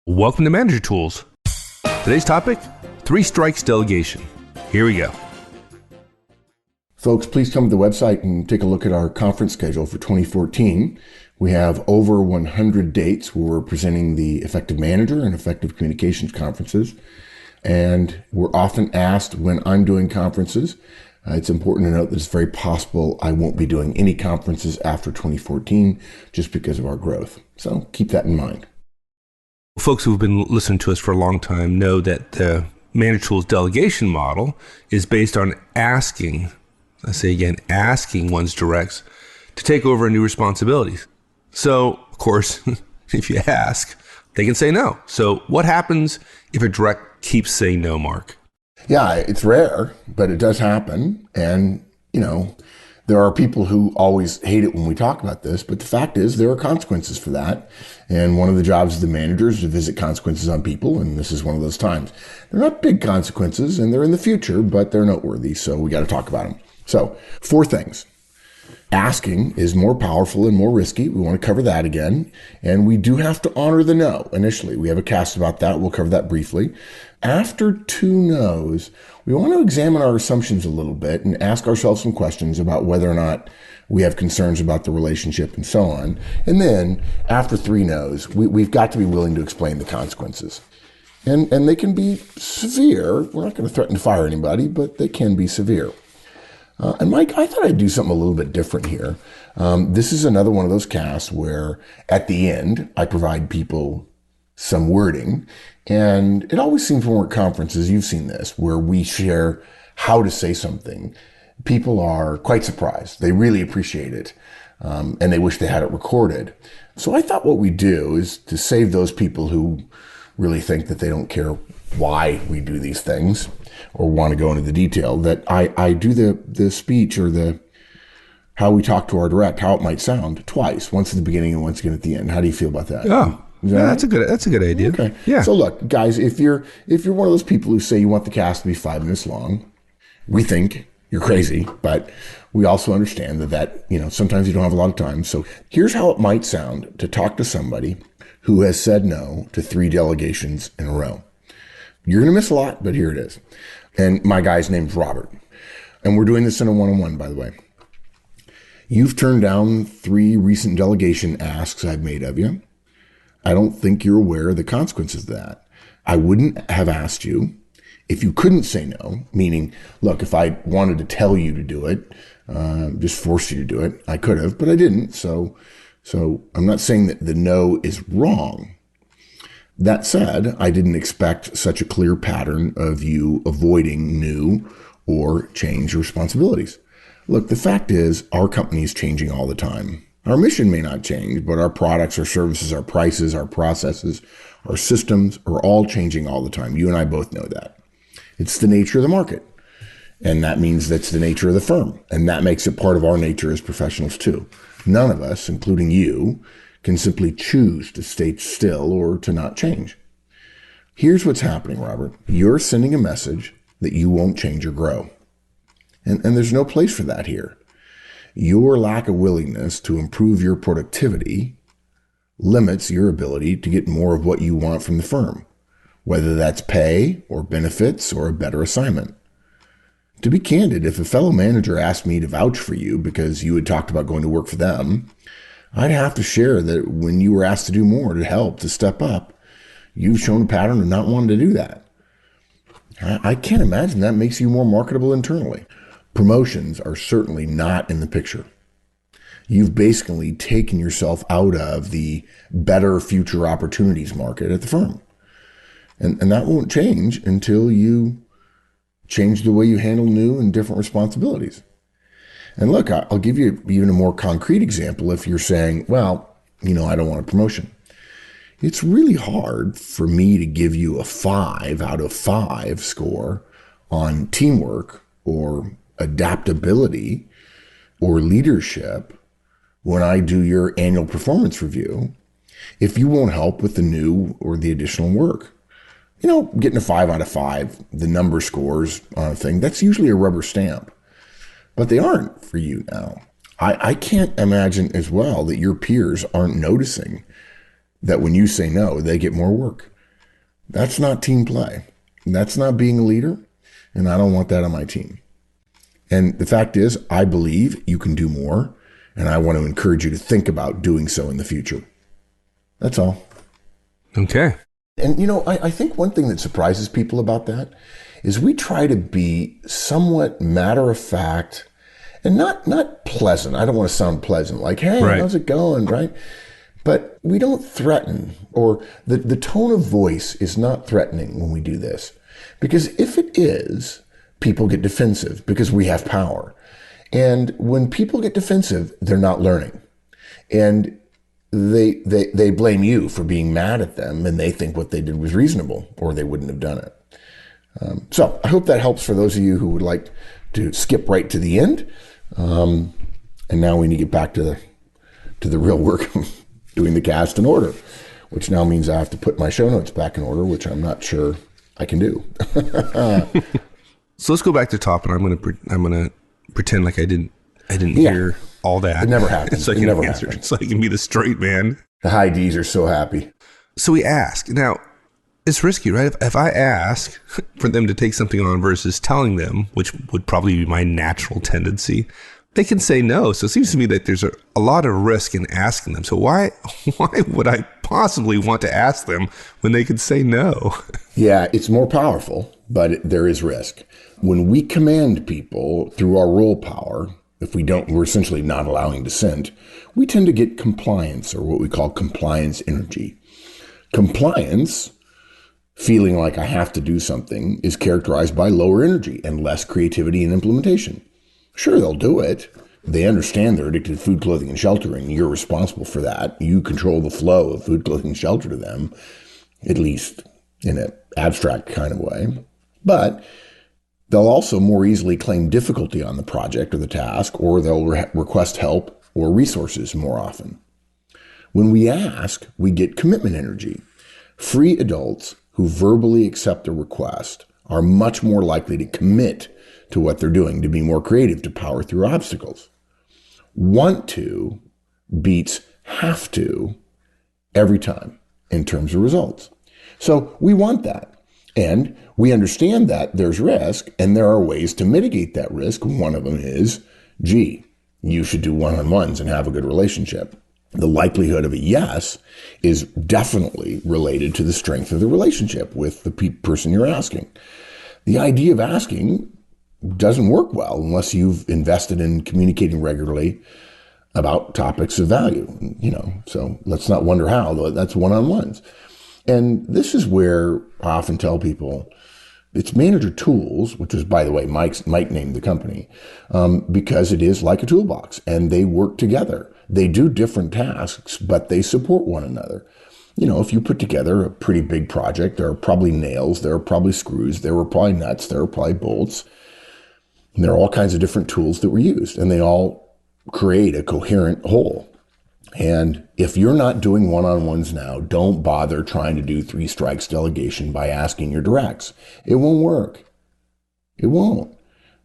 Welcome to Manager Tools. Today's topic, 3 strikes delegation. Here we go. Folks, please come to the website and take a look at our conference schedule for 2014. We have over 100 dates where we're presenting the Effective Manager and Effective Communications conferences. And we're often asked when I'm doing conferences. It's important to note that it's very possible I won't be doing any conferences after 2014 just because of our growth. So keep that in mind. Folks who've been listening to us for a long time know that the Manager Tools delegation model is based on asking one's directs to take over new responsibilities. So, of course, if you ask, they can say no. So what happens if a direct keeps saying no, Mark? Yeah, it's rare, but it does happen. And, there are people who always hate it when we talk about this, but the fact is there are consequences for that. And one of the jobs of the manager is to visit consequences on people, and this is one of those times. They're not big consequences, and they're in the future, but they're noteworthy, so we got to talk about them. So, 4 things. Asking is more powerful and more risky. We want to cover that again. And we do have to honor the no initially. We have a cast about that. We'll cover that briefly. After 2 no's, we want to examine our assumptions a little bit and ask ourselves some questions about whether or not we have concerns about the relationship and so on. And then after 3 no's, we've got to be willing to explain the consequences. And they can be severe. We're not going to threaten to fire anybody, but they can be severe. And Mike, I thought I'd do something a little bit different here. This is another one of those casts where at the end, I provide people some wording. And it always seems when we're at conferences, you've seen this, where we share how to say something. People are quite surprised. They really appreciate it. And they wish they had it recorded. So I thought what we do is to save those people who really think that they don't care why we do these things or want to go into the detail, that I do the speech or the how we talk to our direct, how it might sound twice, once at the beginning and once again at the end. How do you feel about that? Oh, that's a good idea. Okay. Yeah. So look, guys, if you're one of those people who say you want the cast to be 5 minutes long, we think you're crazy, but we also understand that sometimes you don't have a lot of time. So here's how it might sound to talk to somebody who has said no to 3 delegations in a row. You're going to miss a lot, but here it is. And my guy's name's Robert. And we're doing this in a one-on-one, by the way. You've turned down 3 recent delegation asks I've made of you. I don't think you're aware of the consequences of that. I wouldn't have asked you if you couldn't say no, meaning, look, if I wanted to tell you to do it, just force you to do it, I could have, but I didn't. So I'm not saying that the no is wrong. That said, I didn't expect such a clear pattern of you avoiding new or change responsibilities. Look, the fact is our company is changing all the time. Our mission may not change, but our products, our services, our prices, our processes, our systems are all changing all the time. You and I both know that. It's the nature of the market. And that means that's the nature of the firm. And that makes it part of our nature as professionals too. None of us, including you, can simply choose to stay still or to not change. Here's what's happening, Robert. You're sending a message that you won't change or grow. And there's no place for that here. Your lack of willingness to improve your productivity limits your ability to get more of what you want from the firm, whether that's pay or benefits or a better assignment. To be candid, if a fellow manager asked me to vouch for you because you had talked about going to work for them, I'd have to share that when you were asked to do more, to help, to step up, you've shown a pattern of not wanting to do that. I can't imagine that makes you more marketable internally. Promotions are certainly not in the picture. You've basically taken yourself out of the better future opportunities market at the firm. And that won't change until you change the way you handle new and different responsibilities. And look, I'll give you even a more concrete example. If you're saying, well, I don't want a promotion. It's really hard for me to give you a 5 out of 5 score on teamwork or adaptability or leadership when I do your annual performance review if you won't help with the new or the additional work. Getting a 5 out of 5, the number scores on a thing, that's usually a rubber stamp. But they aren't for you now. I can't imagine as well that your peers aren't noticing that when you say no, they get more work. That's not team play. That's not being a leader. And I don't want that on my team. And the fact is, I believe you can do more. And I want to encourage you to think about doing so in the future. That's all. Okay. And, I think one thing that surprises people about that is we try to be somewhat matter of fact and not pleasant. I don't want to sound pleasant, like, hey, Right. how's it going, right? But we don't threaten, or the tone of voice is not threatening when we do this. Because if it is, people get defensive because we have power. And when people get defensive, they're not learning. And they blame you for being mad at them, and they think what they did was reasonable, or they wouldn't have done it. So I hope that helps for those of you who would like to skip right to the end. And now we need to get back to the real work of doing the cast in order, which now means I have to put my show notes back in order, which I'm not sure I can do. So let's go back to the top, and I'm gonna pretend like I didn't hear all that. It never happened. So I can answer. So I can be the straight man. The high D's are so happy. So we ask. Now, it's risky, right? If I ask for them to take something on versus telling them, which would probably be my natural tendency, they can say no. So it seems to me that there's a lot of risk in asking them. So why would I possibly want to ask them when they could say no? Yeah, it's more powerful, but there is risk. When we command people through our rule power, if we don't, we're essentially not allowing dissent, we tend to get compliance, or what we call compliance energy. Compliance, feeling like I have to do something, is characterized by lower energy and less creativity and implementation. Sure, they'll do it. They understand they're addicted to food, clothing, and shelter, and you're responsible for that. You control the flow of food, clothing, and shelter to them, at least in an abstract kind of way. But they'll also more easily claim difficulty on the project or the task, or they'll request help or resources more often. When we ask, we get commitment energy. Free adults who verbally accept a request are much more likely to commit to what they're doing, to be more creative, to power through obstacles. Want to beats have to every time in terms of results. So we want that. And we understand that there's risk, and there are ways to mitigate that risk. One of them is, you should do one-on-ones and have a good relationship. The likelihood of a yes is definitely related to the strength of the relationship with the person you're asking. The idea of asking doesn't work well unless you've invested in communicating regularly about topics of value, so let's not wonder how, though. That's one-on-ones. And this is where I often tell people it's Manager Tools, which is, by the way, Mike named the company, because it is like a toolbox, and they work together. They do different tasks, but they support one another. If you put together a pretty big project, there are probably nails, there are probably screws, there were probably nuts, there are probably bolts. And there are all kinds of different tools that were used, and they all create a coherent whole. And if you're not doing one-on-ones now, don't bother trying to do 3 strikes delegation by asking your directs. It won't work. It won't.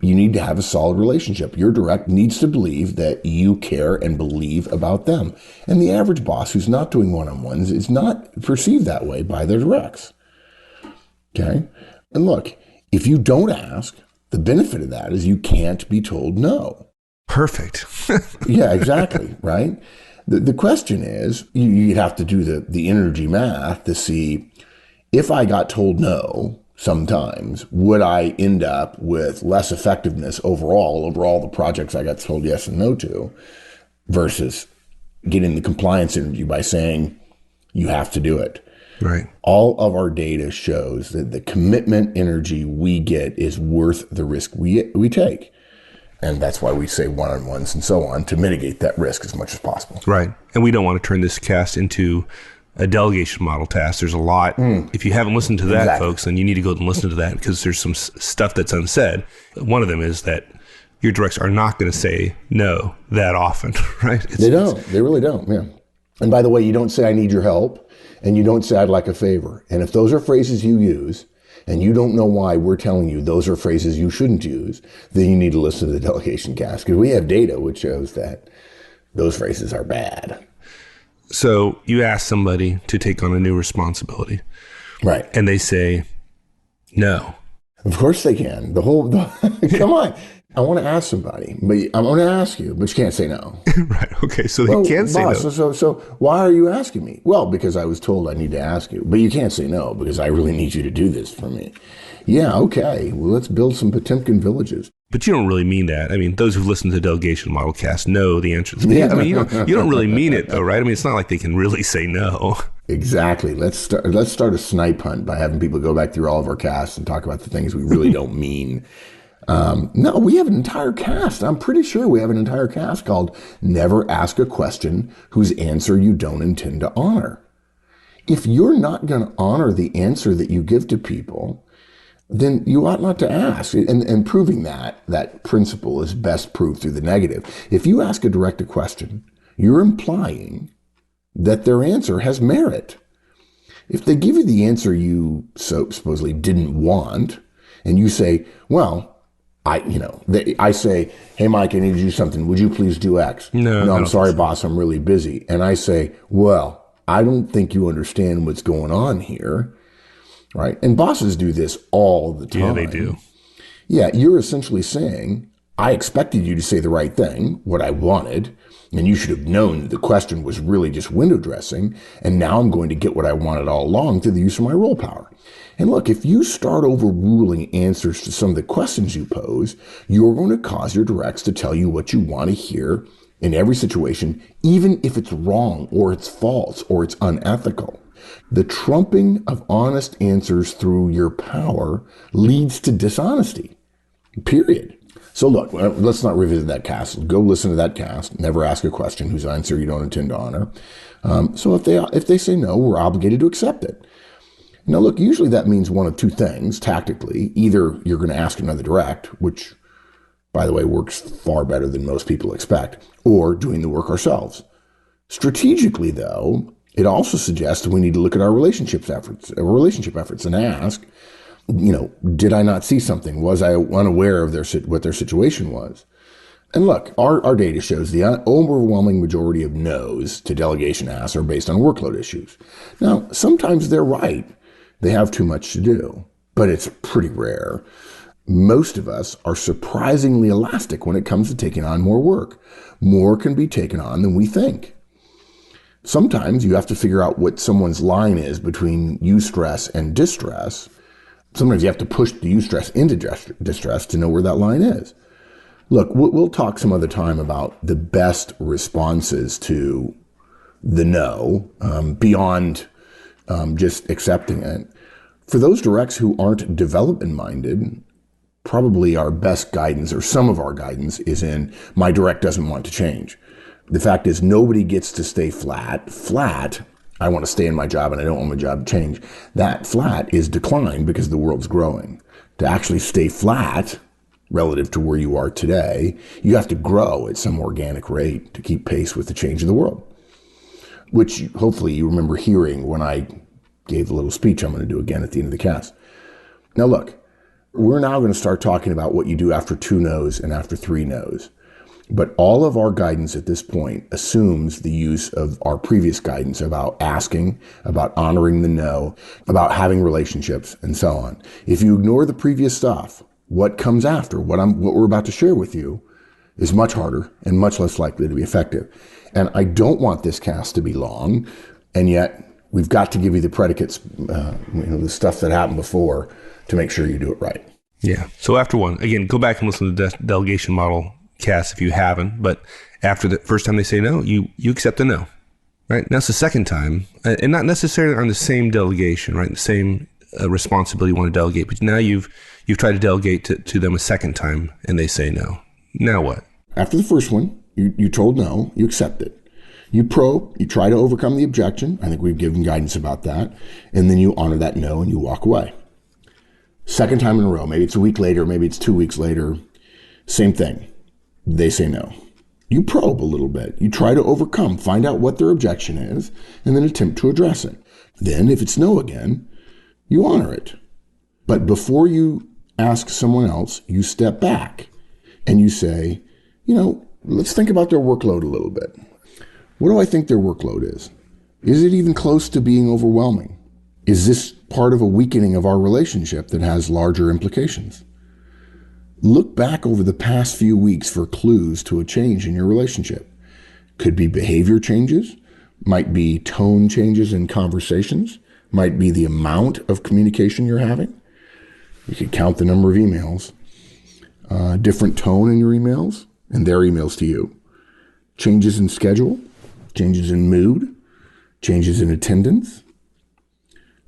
You need to have a solid relationship. Your direct needs to believe that you care and believe about them. And the average boss who's not doing one-on-ones is not perceived that way by their directs. Okay? And look, if you don't ask, the benefit of that is you can't be told no. Perfect. Yeah, exactly, right? The question is, you'd have to do the energy math to see, if I got told no sometimes, would I end up with less effectiveness overall over all the projects I got told yes and no to, versus getting the compliance energy by saying you have to do it. Right. All of our data shows that the commitment energy we get is worth the risk we take. And that's why we say one-on-ones and so on, to mitigate that risk as much as possible. Right. And we don't want to turn this cast into a delegation model task. There's a lot. If you haven't listened to that, Exactly. folks, then you need to go and listen to that, because there's some stuff that's unsaid. One of them is that your directs are not going to say no that often, right? They don't. They really don't, yeah. And by the way, you don't say, I need your help, and you don't say, I'd like a favor. And if those are phrases you use, and you don't know why we're telling you those are phrases you shouldn't use, then you need to listen to the delegation cast, because we have data which shows that those phrases are bad. So you ask somebody to take on a new responsibility. Right. and they say no. Of course they can. Come on. I want to ask somebody, but I'm going to ask you, but you can't say no. Right. Okay. So they Well, can say boss, no. so why are you asking me? Well, because I was told I need to ask you, but you can't say no because I really need you to do this for me. Yeah, okay. Well, let's build some Potemkin villages. But you don't really mean that. I mean, those who've listened to the Delegation Model Cast know the answer. Yeah. I mean, you don't really mean it, though, right? I mean, it's not like they can really say no. Exactly. Let's start a snipe hunt by having people go back through all of our casts and talk about the things we really don't mean. No, we have an entire cast. I'm pretty sure we have an entire cast called Never Ask a Question Whose Answer You Don't Intend to Honor. If you're not going to honor the answer that you give to people, then you ought not to ask. And proving that principle is best proved through the negative. If you ask a direct question, you're implying that their answer has merit. If they give you the answer you supposedly didn't want, and you say, well, I say, hey, Mike, I need to do something. Would you please do X? No, I'm sorry, boss. I'm really busy. And I say, well, I don't think you understand what's going on here. Right. And bosses do this all the time. Yeah, they do. Yeah. You're essentially saying, I expected you to say the right thing, what I wanted, and you should have known that the question was really just window dressing. And now I'm going to get what I wanted all along through the use of my role power. And look, if you start overruling answers to some of the questions you pose, you're going to cause your directs to tell you what you want to hear in every situation, even if it's wrong or it's false or it's unethical. The trumping of honest answers through your power leads to dishonesty, period. So look, let's not revisit that cast. Go listen to that cast. Never ask a question whose answer you don't intend to honor. So if they say no, we're obligated to accept it. Now, look, usually that means one of two things tactically. Either you're going to ask another direct, which, by the way, works far better than most people expect, or doing the work ourselves. Strategically, though, it also suggests that we need to look at our relationship efforts and ask, did I not see something? Was I unaware of what their situation was? And look, our data shows the overwhelming majority of no's to delegation asks are based on workload issues. Now, sometimes they're right. They have too much to do, but it's pretty rare. Most of us are surprisingly elastic when it comes to taking on more work. More can be taken on than we think. Sometimes you have to figure out what someone's line is between eustress and distress. Sometimes you have to push the eustress into distress to know where that line is. Look, we'll talk some other time about the best responses to the no beyond just accepting it. For those directs who aren't development-minded, probably our best guidance, or some of our guidance, is in my direct doesn't want to change. The fact is nobody gets to stay flat. Flat, I want to stay in my job and I don't want my job to change. That flat is decline because the world's growing. To actually stay flat relative to where you are today, you have to grow at some organic rate to keep pace with the change of the world, which hopefully you remember hearing when I gave the little speech I'm going to do again at the end of the cast. Now look, we're now going to start talking about what you do after 2 no's and after 3 no's. But all of our guidance at this point assumes the use of our previous guidance about asking, about honoring the no, about having relationships, and so on. If you ignore the previous stuff, what comes after, what we're about to share with you, is much harder and much less likely to be effective. And I don't want this cast to be long, and yet we've got to give you the predicates, the stuff that happened before, to make sure you do it right. Yeah. So after 1, again, go back and listen to the delegation model cast if you haven't. But after the first time they say no, you accept a no. Right. Now it's the second time, and not necessarily on the same delegation, right? The same responsibility you want to delegate, but now you've tried to delegate to them a second time, and they say no. Now what? After the first one, you told no, you accept it. You probe, you try to overcome the objection. I think we've given guidance about that. And then you honor that no and you walk away. Second time in a row, maybe it's a week later, maybe it's 2 weeks later, same thing. They say no. You probe a little bit. You try to overcome, find out what their objection is, and then attempt to address it. Then, if it's no again, you honor it. But before you ask someone else, you step back and you say, let's think about their workload a little bit. What do I think their workload is? Is it even close to being overwhelming? Is this part of a weakening of our relationship that has larger implications? Look back over the past few weeks for clues to a change in your relationship. Could be behavior changes, might be tone changes in conversations, might be the amount of communication you're having. You could count the number of emails, different tone in your emails and their emails to you, changes in schedule, changes in mood, changes in attendance,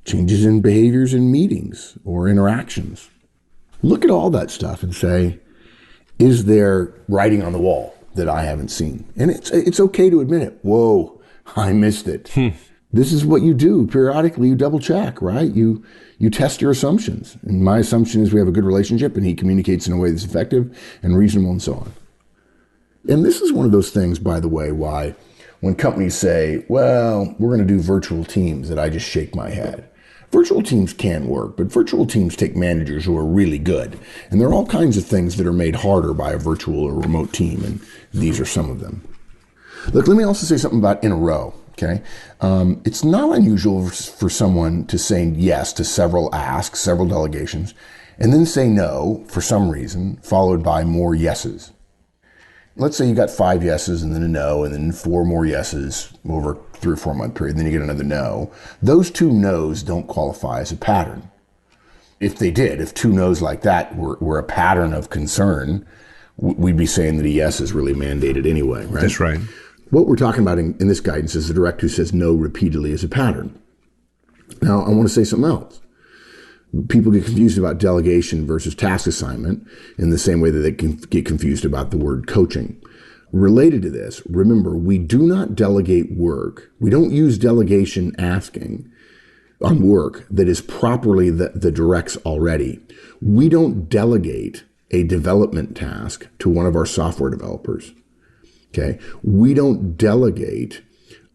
changes in behaviors in meetings or interactions. Look at all that stuff and say, is there writing on the wall that I haven't seen? And it's okay to admit it. Whoa, I missed it. This is what you do. Periodically, you double check, right? You test your assumptions. And my assumption is we have a good relationship and he communicates in a way that's effective and reasonable and so on. And this is one of those things, by the way, why when companies say, well, we're going to do virtual teams, that I just shake my head. Virtual teams can work, but virtual teams take managers who are really good. And there are all kinds of things that are made harder by a virtual or remote team, and these are some of them. Look, let me also say something about in a row, okay? It's not unusual for someone to say yes to several asks, several delegations, and then say no for some reason, followed by more yeses. Let's say you got 5 yeses and then a no, and then 4 more yeses over a 3 or 4 month period, and then you get another no. Those 2 no's don't qualify as a pattern. If they did, if 2 no's like that were a pattern of concern, we'd be saying that a yes is really mandated anyway, right? That's right. What we're talking about in this guidance is the director who says no repeatedly is a pattern. Now, I want to say something else. People get confused about delegation versus task assignment in the same way that they can get confused about the word coaching. Related to this, remember, we do not delegate work. We don't use delegation asking on work that is properly the directs already. We don't delegate a development task to one of our software developers. Okay? We don't delegate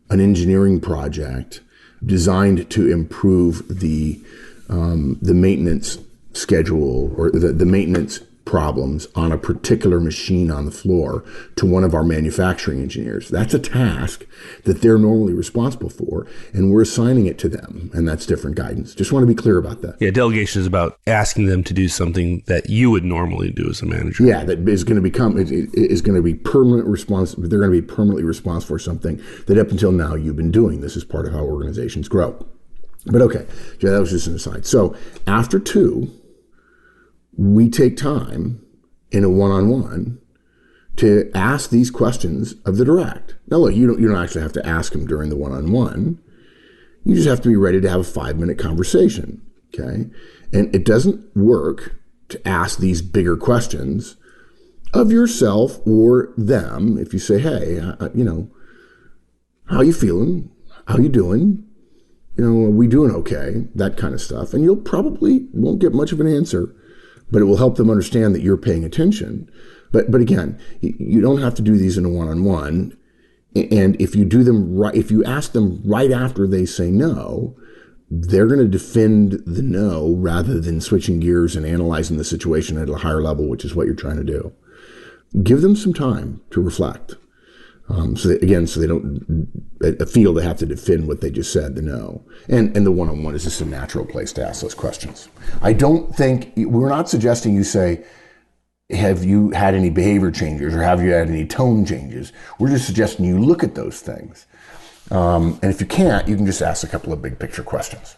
an engineering project designed to improve the maintenance schedule or the maintenance problems on a particular machine on the floor to one of our manufacturing engineers. That's a task that they're normally responsible for, and we're assigning it to them, and that's different guidance. Just want to be clear about that. Yeah, delegation is about asking them to do something that you would normally do as a manager. Yeah, that is going to become, it is going to be permanent response. They're going to be permanently responsible for something that up until now you've been doing. This is part of how organizations grow. But okay, that was just an aside. So after 2, we take time in a one-on-one to ask these questions of the direct. Now look, you don't actually have to ask them during the one-on-one. You just have to be ready to have a 5-minute conversation, okay? And it doesn't work to ask these bigger questions of yourself or them if you say, hey, how you feeling? How you doing? Are we doing okay? That kind of stuff. And you'll probably won't get much of an answer, but it will help them understand that you're paying attention. But again, you don't have to do these in a one-on-one. And if you do them right, if you ask them right after they say no, they're going to defend the no rather than switching gears and analyzing the situation at a higher level, which is what you're trying to do. Give them some time to reflect. So they don't feel they have to defend what they just said, the no. And the one-on-one is just a natural place to ask those questions. I don't think, we're not suggesting you say, have you had any behavior changes or have you had any tone changes? We're just suggesting you look at those things. And if you can't, you can just ask a couple of big picture questions.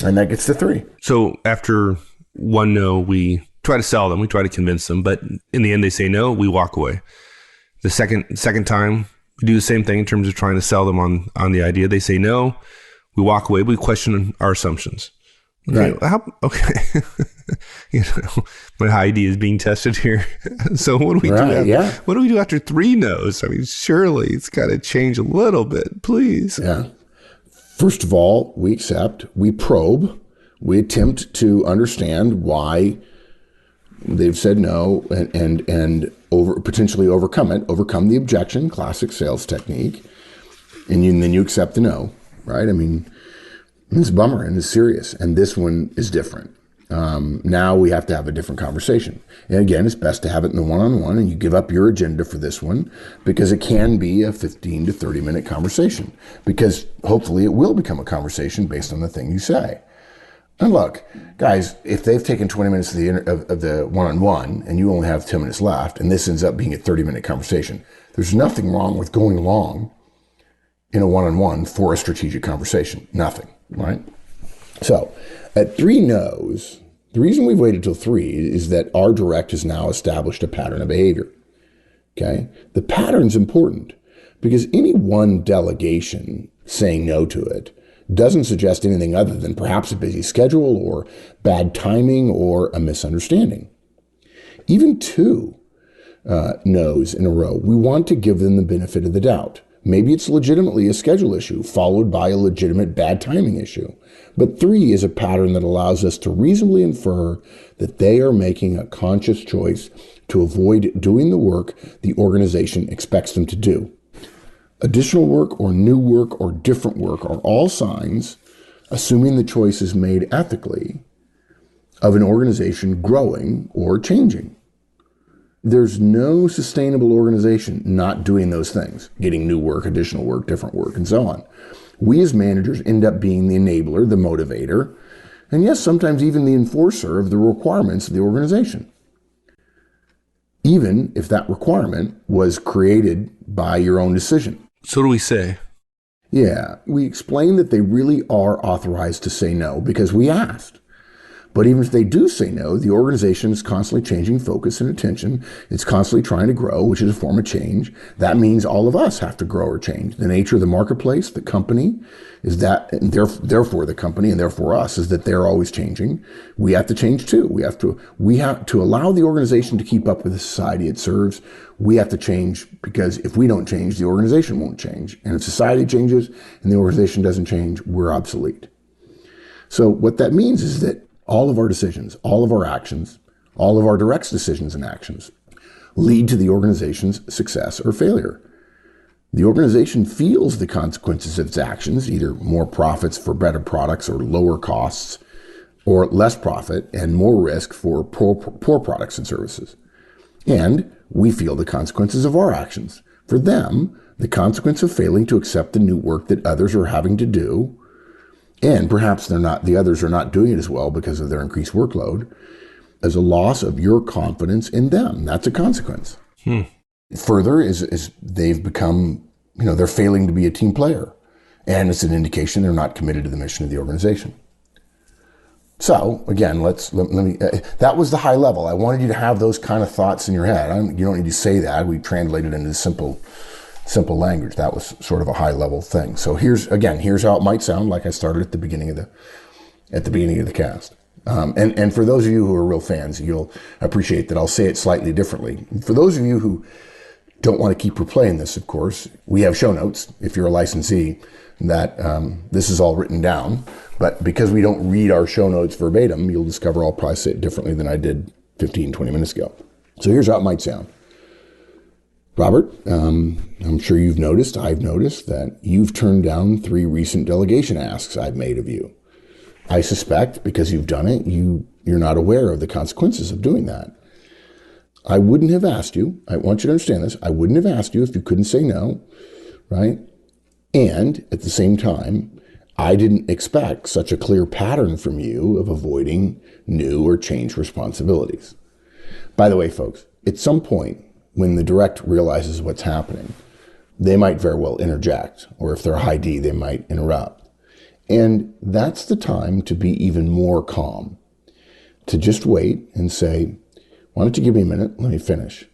And that gets to 3. So after 1 no, we try to sell them, we try to convince them, but in the end they say no, we walk away. The second time, we do the same thing in terms of trying to sell them on the idea. They say no, we walk away, we question our assumptions. Okay, right. My idea is being tested here. So what do we do? What do we do after 3 no's? I mean, surely it's got to change a little bit, please. Yeah. First of all, we accept, we probe, we attempt to understand why they've said no and potentially overcome the objection, classic sales technique, and then you accept the no, right? I mean, it's a bummer and it's serious, and this one is different. Now we have to have a different conversation. And again, it's best to have it in the one-on-one, and you give up your agenda for this one because it can be a 15 to 30-minute conversation, because hopefully it will become a conversation based on the thing you say. And look, guys, if they've taken 20 minutes of the one-on-one and you only have 10 minutes left, and this ends up being a 30-minute conversation, there's nothing wrong with going long in a one-on-one for a strategic conversation. Nothing, right? So at 3 no's, the reason we've waited till 3 is that our direct has now established a pattern of behavior. Okay? The pattern's important because any one delegation saying no to it doesn't suggest anything other than perhaps a busy schedule or bad timing or a misunderstanding. Even 2 no's in a row, we want to give them the benefit of the doubt. Maybe it's legitimately a schedule issue followed by a legitimate bad timing issue. But 3 is a pattern that allows us to reasonably infer that they are making a conscious choice to avoid doing the work the organization expects them to do. Additional work or new work or different work are all signs, assuming the choice is made ethically, of an organization growing or changing. There's no sustainable organization not doing those things, getting new work, additional work, different work, and so on. We as managers end up being the enabler, the motivator, and yes, sometimes even the enforcer of the requirements of the organization, even if that requirement was created by your own decision. So do we say? Yeah, we explain that they really are authorized to say no because we asked. But even if they do say no, the organization is constantly changing focus and attention. It's constantly trying to grow, which is a form of change. That means all of us have to grow or change. The nature of the marketplace, the company, is that, and therefore the company and therefore us, is that they're always changing. We have to change too. We have to allow the organization to keep up with the society it serves. We have to change because if we don't change, the organization won't change. And if society changes and the organization doesn't change, we're obsolete. So what that means is that all of our decisions, all of our actions, all of our direct decisions and actions lead to the organization's success or failure. The organization feels the consequences of its actions, either more profits for better products or lower costs, or less profit and more risk for poor products and services. And we feel the consequences of our actions. For them, the consequence of failing to accept the new work that others are having to do, and perhaps the others are not doing it as well because of their increased workload, as a loss of your confidence in them. That's a consequence. Further is they've become, they're failing to be a team player. And it's an indication they're not committed to the mission of the organization. So again, let me, that was the high level. I wanted you to have those kind of thoughts in your head. You don't need to say that. We translated it into simple language. That was sort of a high level thing. So here's how it might sound, like I started at the beginning of the cast. And for those of you who are real fans, you'll appreciate that I'll say it slightly differently. For those of you who don't want to keep replaying this, of course, we have show notes, if you're a licensee, that this is all written down. But because we don't read our show notes verbatim, you'll discover I'll probably say it differently than I did 15, 20 minutes ago. So here's how it might sound. Robert, I'm sure I've noticed that you've turned down 3 recent delegation asks I've made of you. I suspect because you've done it, you're not aware of the consequences of doing that. I wouldn't have asked you. I want you to understand this. I wouldn't have asked you if you couldn't say no, right? And at the same time, I didn't expect such a clear pattern from you of avoiding new or changed responsibilities. By the way, folks, at some point, when the direct realizes what's happening, they might very well interject, or if they're high D, they might interrupt. And that's the time to be even more calm, to just wait and say, why don't you give me a minute? Let me finish.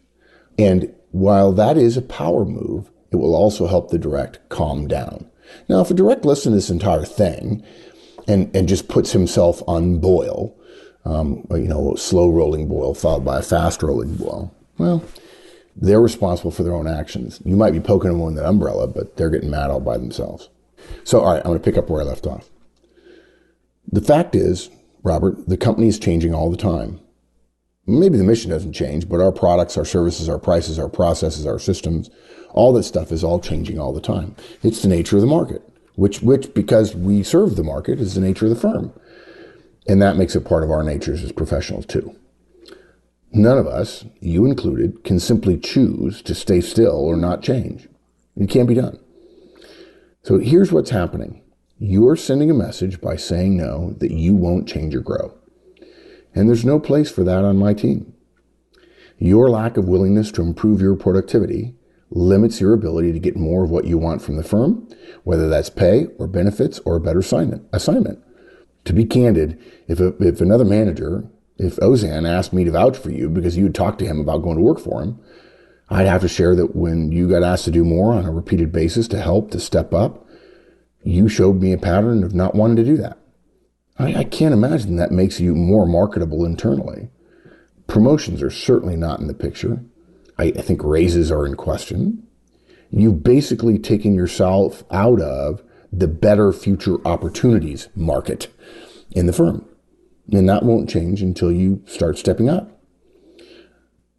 And while that is a power move, it will also help the direct calm down. Now, if a direct listens to this entire thing and just puts himself on boil, a slow rolling boil followed by a fast rolling boil, well, they're responsible for their own actions. You might be poking them on that umbrella, but they're getting mad all by themselves. So, all right, I'm going to pick up where I left off. The fact is, Robert, the company is changing all the time. Maybe the mission doesn't change, but our products, our services, our prices, our processes, our systems, all that stuff is all changing all the time. It's the nature of the market, which because we serve the market, is the nature of the firm. And that makes it part of our natures as professionals too. None of us, you included, can simply choose to stay still or not change. It can't be done. So here's what's happening. You're sending a message by saying no that you won't change or grow. And there's no place for that on my team. Your lack of willingness to improve your productivity limits your ability to get more of what you want from the firm, whether that's pay or benefits or a better assignment. To be candid, if another manager, if Ozan asked me to vouch for you because you had talked to him about going to work for him, I'd have to share that when you got asked to do more on a repeated basis to help, to step up, you showed me a pattern of not wanting to do that. I can't imagine that makes you more marketable internally. Promotions are certainly not in the picture. I think raises are in question. You've basically taken yourself out of the better future opportunities market in the firm. And that won't change until you start stepping up.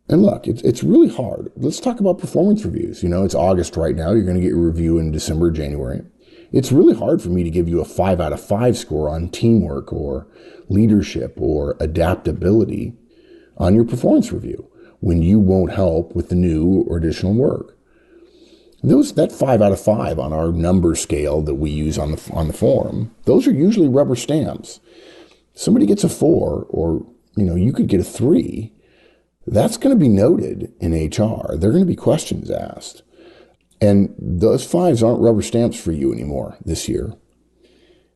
And look, it's really hard. Let's talk about performance reviews. It's August right now. You're going to get your review in December, January. It's really hard for me to give you a 5 out of 5 score on teamwork or leadership or adaptability on your performance review when you won't help with the new or additional work. That 5 out of 5 on our number scale that we use on the form, those are usually rubber stamps. Somebody gets a 4 or, you could get a 3. That's going to be noted in HR. There are going to be questions asked. And those 5s aren't rubber stamps for you anymore this year.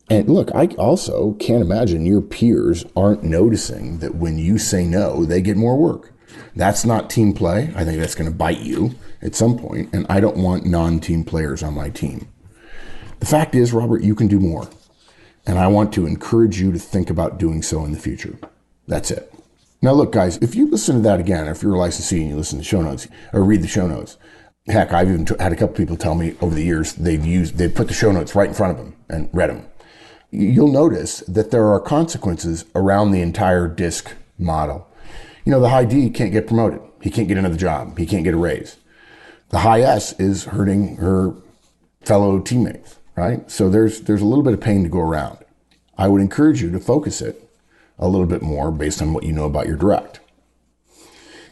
And look, I also can't imagine your peers aren't noticing that when you say no, they get more work. That's not team play. I think that's going to bite you at some point, and I don't want non-team players on my team. The fact is, Robert, you can do more, and I want to encourage you to think about doing so in the future. That's it. Now, look, guys, if you listen to that again, if you're a licensee and you listen to show notes or read the show notes, heck, I've even had a couple people tell me over the years they've put the show notes right in front of them and read them. You'll notice that there are consequences around the entire DISC model. The high D can't get promoted. He can't get another job. He can't get a raise. The high S is hurting her fellow teammates, right? So there's a little bit of pain to go around. I would encourage you to focus it a little bit more based on what you know about your direct.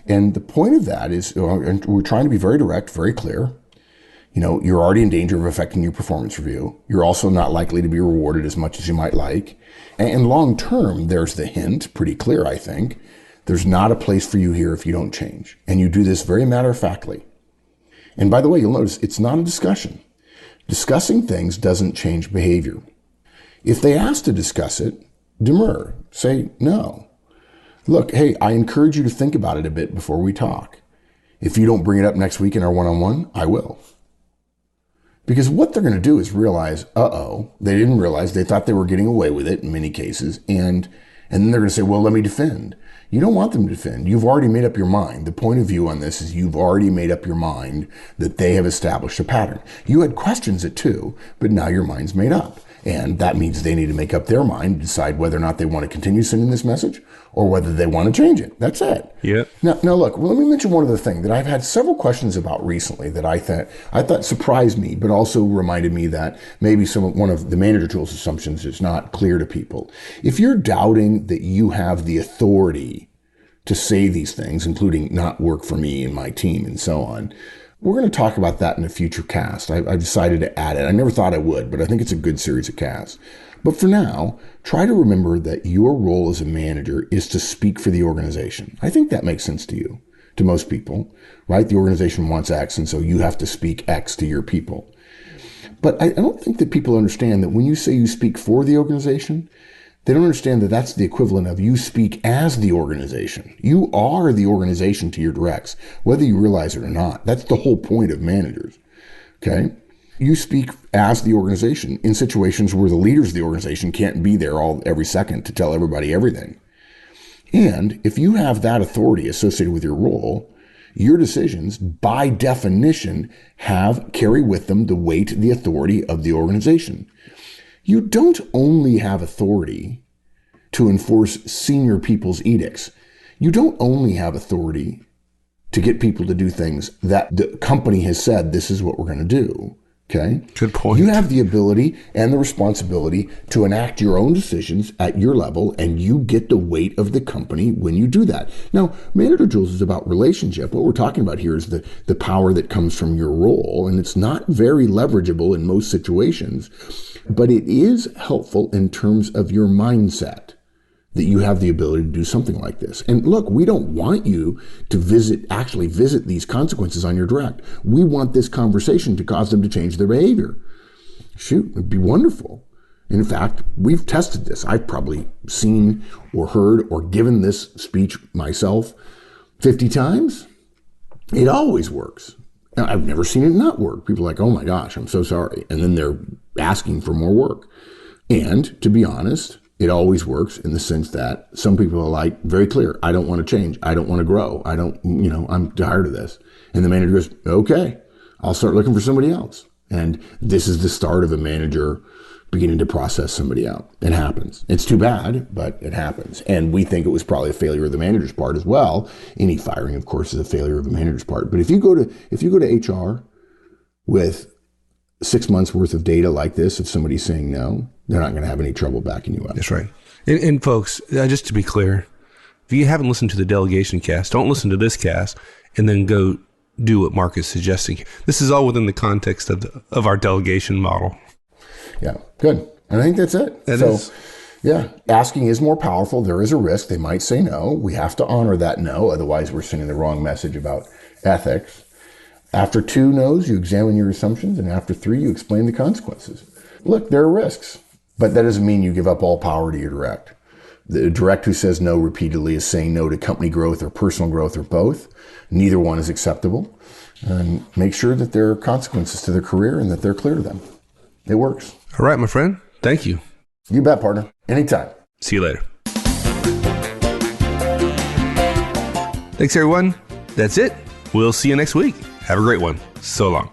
And the point of that is, we're trying to be very direct, very clear. You're already in danger of affecting your performance review. You're also not likely to be rewarded as much as you might like. And long term, there's the hint, pretty clear, I think. There's not a place for you here if you don't change. And you do this very matter-of-factly. And by the way, you'll notice it's not a discussion. Discussing things doesn't change behavior. If they ask to discuss it, demur. Say no. Look, hey, I encourage you to think about it a bit before we talk. If you don't bring it up next week in our one-on-one, I will. Because what they're going to do is realize, they didn't realize, they thought they were getting away with it in many cases, and then they're going to say, well, let me defend. You don't want them to defend. You've already made up your mind. The point of view on this is you've already made up your mind that they have established a pattern. You had questions at 2, but now your mind's made up. And that means they need to make up their mind, decide whether or not they want to continue sending this message or whether they want to change it. That's it. Yeah. Now look, let me mention one other thing that I've had several questions about recently that I thought surprised me, but also reminded me that maybe one of the manager tools assumptions is not clear to people. If you're doubting that you have the authority to say these things, including not work for me and my team and so on, we're going to talk about that in a future cast. I've decided to add it. I never thought I would, but I think it's a good series of casts. But for now, try to remember that your role as a manager is to speak for the organization. I think that makes sense to you, to most people, right? The organization wants X, and so you have to speak X to your people. But I don't think that people understand that when you say you speak for the organization, they don't understand that that's the equivalent of you speak as the organization. You are the organization to your directs, whether you realize it or not. That's the whole point of managers, okay? You speak as the organization in situations where the leaders of the organization can't be there every second to tell everybody everything. And if you have that authority associated with your role, your decisions, by definition, carry with them the weight, the authority of the organization. You don't only have authority to enforce senior people's edicts. You don't only have authority to get people to do things that the company has said this is what we're going to do. Okay? Good point. You have the ability and the responsibility to enact your own decisions at your level, and you get the weight of the company when you do that. Now, manager tools is about relationship. What we're talking about here is the power that comes from your role, and it's not very leverageable in most situations, but it is helpful in terms of your mindset that you have the ability to do something like this. And look, we don't want you to actually visit these consequences on your direct. We want this conversation to cause them to change their behavior. Shoot, it'd be wonderful. And in fact, we've tested this. I've probably seen or heard or given this speech myself 50 times. It always works. Now, I've never seen it not work. People are like, oh my gosh, I'm so sorry. And then they're asking for more work. And to be honest, it always works in the sense that some people are like, very clear, I don't want to change. I don't want to grow. I'm tired of this. And the manager goes, okay, I'll start looking for somebody else. And this is the start of a manager beginning to process somebody out. It happens. It's too bad, but it happens. And we think it was probably a failure of the manager's part as well. Any firing, of course, is a failure of the manager's part. But if you go to HR with 6 months worth of data like this, if somebody's saying no, they're not going to have any trouble backing you up. That's right. And folks, just to be clear, if you haven't listened to the delegation cast, don't listen to this cast and then go do what Mark is suggesting. This is all within the context of our delegation model. Yeah, good. And I think that's it. That is. Yeah, asking is more powerful. There is a risk. They might say no. We have to honor that no. Otherwise, we're sending the wrong message about ethics. After 2 no's, you examine your assumptions. And after 3, you explain the consequences. Look, there are risks. But that doesn't mean you give up all power to your direct. The direct who says no repeatedly is saying no to company growth or personal growth or both. Neither one is acceptable. And make sure that there are consequences to their career and that they're clear to them. It works. All right, my friend. Thank you. You bet, partner. Anytime. See you later. Thanks, everyone. That's it. We'll see you next week. Have a great one. So long.